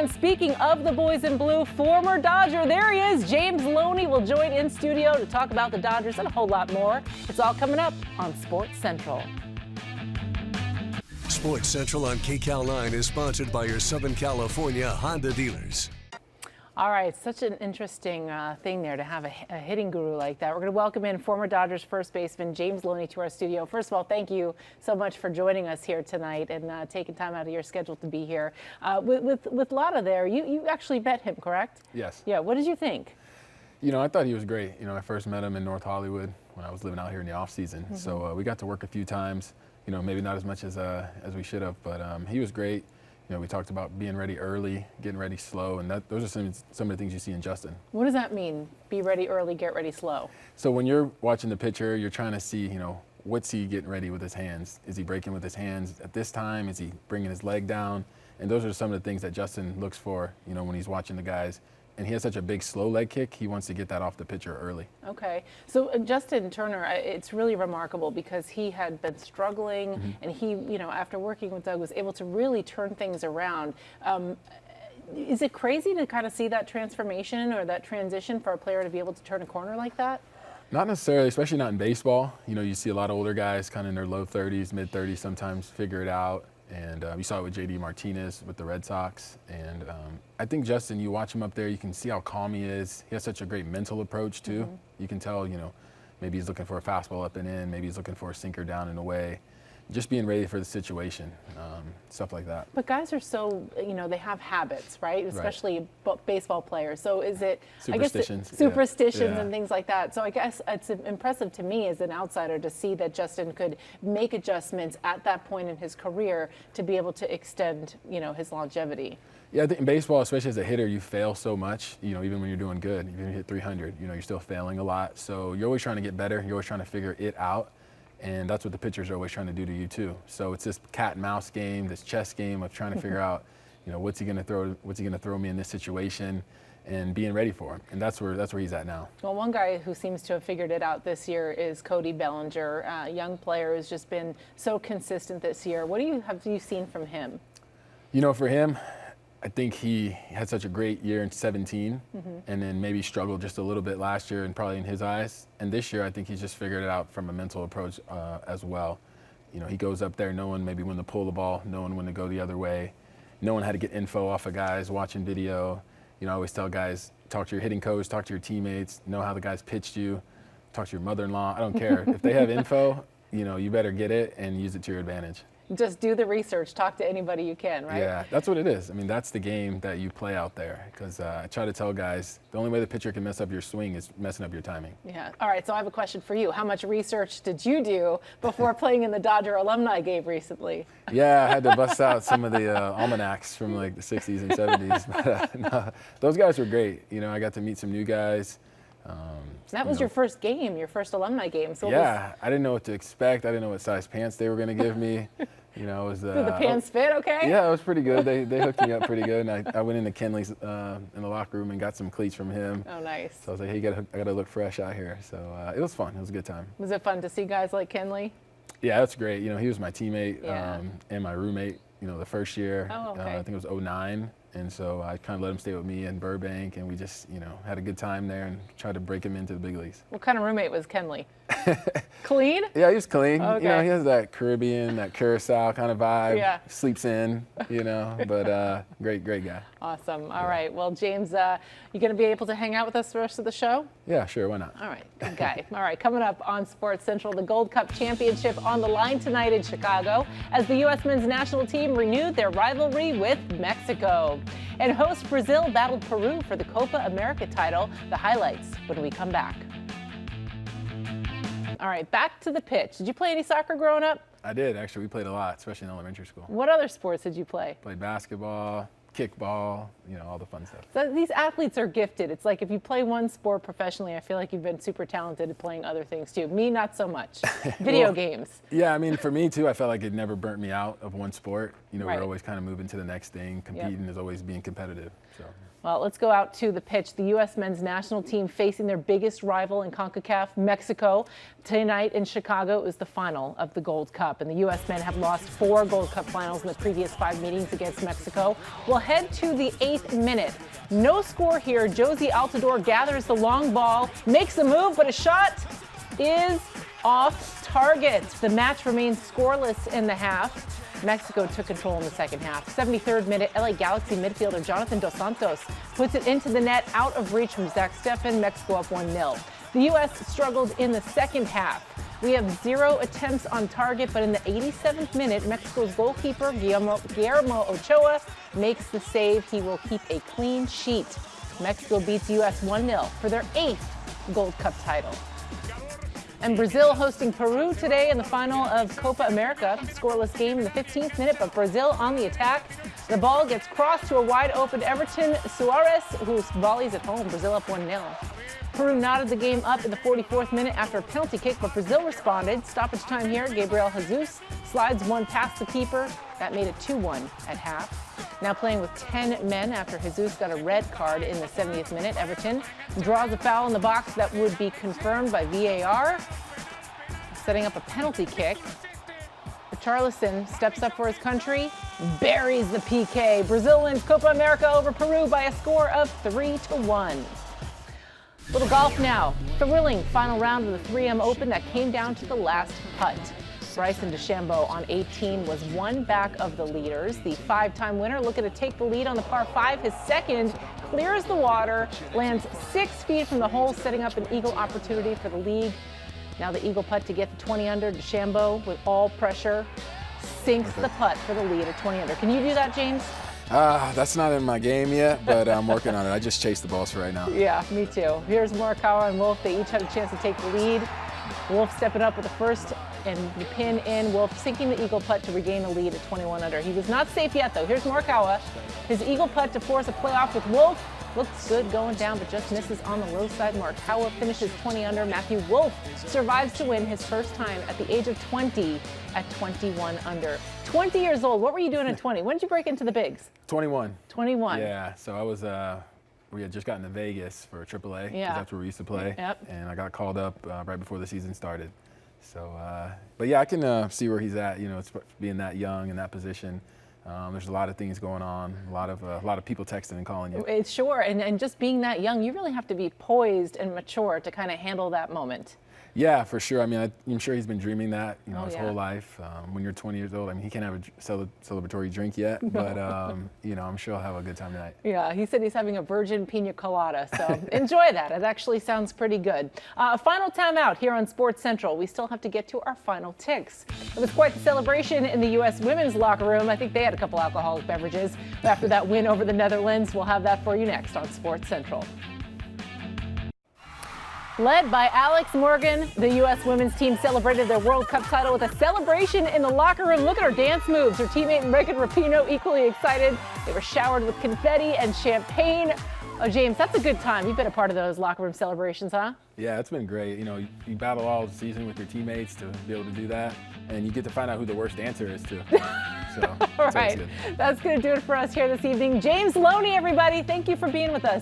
And speaking of the boys in blue, former Dodger, there he is, James Loney will join in studio to talk about the Dodgers and a whole lot more. It's all coming up on Sports Central. Sports Central on KCAL 9 is sponsored by your Southern California Honda dealers. All right, such an interesting thing there to have a hitting guru like that. We're going to welcome in former Dodgers first baseman James Loney to our studio. First of all, thank you so much for joining us here tonight and taking time out of your schedule to be here. With Lotta there, you actually met him, correct? Yes. Yeah, what did you think? You know, I thought he was great. You know, I first met him in North Hollywood when I was living out here in the off season. Mm-hmm. So we got to work a few times. You know, maybe not as much as we should have, but he was great. You know, we talked about being ready early, getting ready slow, and those are some of the things you see in Justin. What does that mean, be ready early, get ready slow? So when you're watching the pitcher, you're trying to see, you know, what's he getting ready with his hands? Is he breaking with his hands at this time? Is he bringing his leg down? And those are some of the things that Justin looks for, you know, when he's watching the guys. And he has such a big slow leg kick, he wants to get that off the pitcher early. Okay. So Justin Turner, it's really remarkable because he had been struggling and he, you know, after working with Doug, was able to really turn things around. Is it crazy to kind of see that transformation or that transition for a player to be able to turn a corner like that? Not necessarily, especially not in baseball. You know, you see a lot of older guys kind of in their low 30s, mid 30s sometimes figure it out. And you saw it with J.D. Martinez with the Red Sox. And I think Justin, you watch him up there, you can see how calm he is. He has such a great mental approach, too. You can tell, you know, maybe he's looking for a fastball up and in, maybe he's looking for a sinker down and away. Just being ready for the situation, stuff like that. But guys are so, you know, they have habits, right? Especially baseball players. So is it, superstitions, superstitions and things like that. So I guess it's impressive to me as an outsider to see that Justin could make adjustments at that point in his career to be able to extend, you know, his longevity. Yeah, I think in baseball, especially as a hitter, you fail so much, you know, even when you're doing good. Even if you hit 300, you know, you're still failing a lot. So you're always trying to get better. You're always trying to figure it out. And that's what the pitchers are always trying to do to you too. So it's this cat and mouse game, this chess game of trying to figure out, you know, what's he going to throw me in this situation, and being ready for him. And that's where he's at now. Well, one guy who seems to have figured it out this year is Cody Bellinger. Young player who's just been so consistent this year. What have you seen from him? You know, for him, I think he had such a great year in 17 and then maybe struggled just a little bit last year and probably in his eyes. And this year, I think he's just figured it out from a mental approach as well. You know, he goes up there knowing maybe when to pull the ball, knowing when to go the other way, knowing how to get info off of guys, watching video. You know, I always tell guys, talk to your hitting coach, talk to your teammates, know how the guys pitched you, talk to your mother-in-law. I don't care. If they have info, you know, you better get it and use it to your advantage. Just do the research, talk to anybody you can, right? Yeah, that's what it is. I mean, that's the game that you play out there. Because I try to tell guys, the only way the pitcher can mess up your swing is messing up your timing. Yeah. All right, so I have a question for you. How much research did you do before playing in the Dodger alumni game recently? Yeah, I had to bust out some of the almanacs from like the 60s and 70s. But no, those guys were great. You know, I got to meet some new guys. That was your first game, your first alumni game. So yeah, I didn't know what to expect. I didn't know what size pants they were going to give me. You know, it was did the pants fit okay? Yeah, it was pretty good. They hooked me up pretty good. And I went into Kenley's in the locker room and got some cleats from him. Oh, nice. So I was like, hey, I got to look fresh out here. So it was fun. It was a good time. Was it fun to see guys like Kenley? Yeah, that's great. You know, he was my teammate and my roommate, you know, the first year. Oh, okay. I think it was 2009. And so I kind of let him stay with me in Burbank, and we just, you know, had a good time there and tried to break him into the big leagues. What kind of roommate was Kenley? Clean? Yeah, he was clean. Okay. You know, he has that Caribbean, that Curacao kind of vibe. Yeah. Sleeps in, you know, but great guy. Awesome. All right. Well, James, you going to be able to hang out with us the rest of the show? Yeah, sure. Why not? All right. Good guy. All right. Coming up on Sports Central, the Gold Cup Championship on the line tonight in Chicago as the U.S. men's national team renewed their rivalry with Mexico. And host Brazil battled Peru for the Copa America title. The highlights when we come back. All right, back to the pitch. Did you play any soccer growing up? I did, actually. We played a lot, especially in elementary school. What other sports did you play? Played basketball, kickball, you know, all the fun stuff. So these athletes are gifted. It's like if you play one sport professionally, I feel like you've been super talented at playing other things too. Me, not so much. Video games. Yeah, I mean, for me too, I felt like it never burnt me out of one sport. You know, Right. we're always kind of moving to the next thing. Competing is always being competitive. So. Well, let's go out to the pitch. The U.S. men's national team facing their biggest rival in CONCACAF, Mexico. Tonight in Chicago, it was the final of the Gold Cup. And the U.S. men have lost 4 Gold Cup finals in the previous 5 meetings against Mexico. We'll head to the 8th minute. No score here. Josie Altidore gathers the long ball, makes a move, but a shot is off target. The match remains scoreless in the half. Mexico took control in the second half. 73rd minute, LA Galaxy midfielder Jonathan Dos Santos puts it into the net out of reach from Zach Steffen. Mexico up 1-0. The U.S. struggled in the second half. We have 0 attempts on target, but in the 87th minute, Mexico's goalkeeper Guillermo Ochoa makes the save. He will keep a clean sheet. Mexico beats U.S. 1-0 for their 8th Gold Cup title. And Brazil hosting Peru today in the final of Copa America. Scoreless game in the 15th minute, but Brazil on the attack. The ball gets crossed to a wide open Everton Suarez, who volleys at home. Brazil up 1-0. Peru knotted the game up in the 44th minute after a penalty kick, but Brazil responded. Stoppage time here. Gabriel Jesus slides one past the keeper. That made it 2-1 at half. Now playing with 10 men after Jesus got a red card in the 70th minute. Everton draws a foul in the box that would be confirmed by VAR, setting up a penalty kick. Richarlison steps up for his country, buries the PK. Brazil wins Copa America over Peru by a score of 3-1. Little golf now. Thrilling final round of the 3M Open that came down to the last putt. Bryson DeChambeau on 18 was one back of the leaders. The 5-time winner looking to take the lead on the par 5. His second clears the water, lands 6 feet from the hole, setting up an eagle opportunity for the league. Now the eagle putt to get to 20 under. DeChambeau, with all pressure, sinks the putt for the lead at 20 under. Can you do that, James? That's not in my game yet, but I'm working on it. I just chase the balls for right now. Yeah, me too. Here's Morikawa and Wolf. They each had a chance to take the lead. Wolf stepping up with the first and the pin in. Wolf sinking the eagle putt to regain the lead at 21 under. He was not safe yet, though. Here's Morikawa. His eagle putt to force a playoff with Wolf. Looks good going down, but just misses on the low side. Morikawa finishes 20 under. Matthew Wolf survives to win his first time at the age of 20 at 21 under. 20 years old. What were you doing at 20? When did you break into the bigs? 21. 21. Yeah, so I was, we had just gotten to Vegas for AAA, Yeah. because that's where we used to play. Yep. And I got called up right before the season started. So, but yeah, I can see where he's at, it's being that young in that position. There's a lot of things going on, a lot of people texting and calling you. It's sure, and just being that young, you really have to be poised and mature to kind of handle that moment. Yeah, for sure. I mean, I'm sure he's been dreaming that, his yeah. whole life. When you're 20 years old, I mean, he can't have a celebratory drink yet, but, I'm sure he'll have a good time tonight. Yeah, he said he's having a virgin pina colada, so enjoy that. It actually sounds pretty good. Final time out here on Sports Central. We still have to get to our final ticks. It was quite the celebration in the U.S. women's locker room. I think they had a couple alcoholic beverages after that win over the Netherlands. We'll have that for you next on Sports Central. Led by Alex Morgan, the U.S. women's team celebrated their World Cup title with a celebration in the locker room. Look at her dance moves. Her teammate Megan Rapinoe equally excited. They were showered with confetti and champagne. Oh, James, that's a good time. You've been a part of those locker room celebrations, huh? Yeah, it's been great. You battle all season with your teammates to be able to do that, and you get to find out who the worst dancer is, too. So, all right. That's going to do it for us here this evening. James Loney, everybody. Thank you for being with us.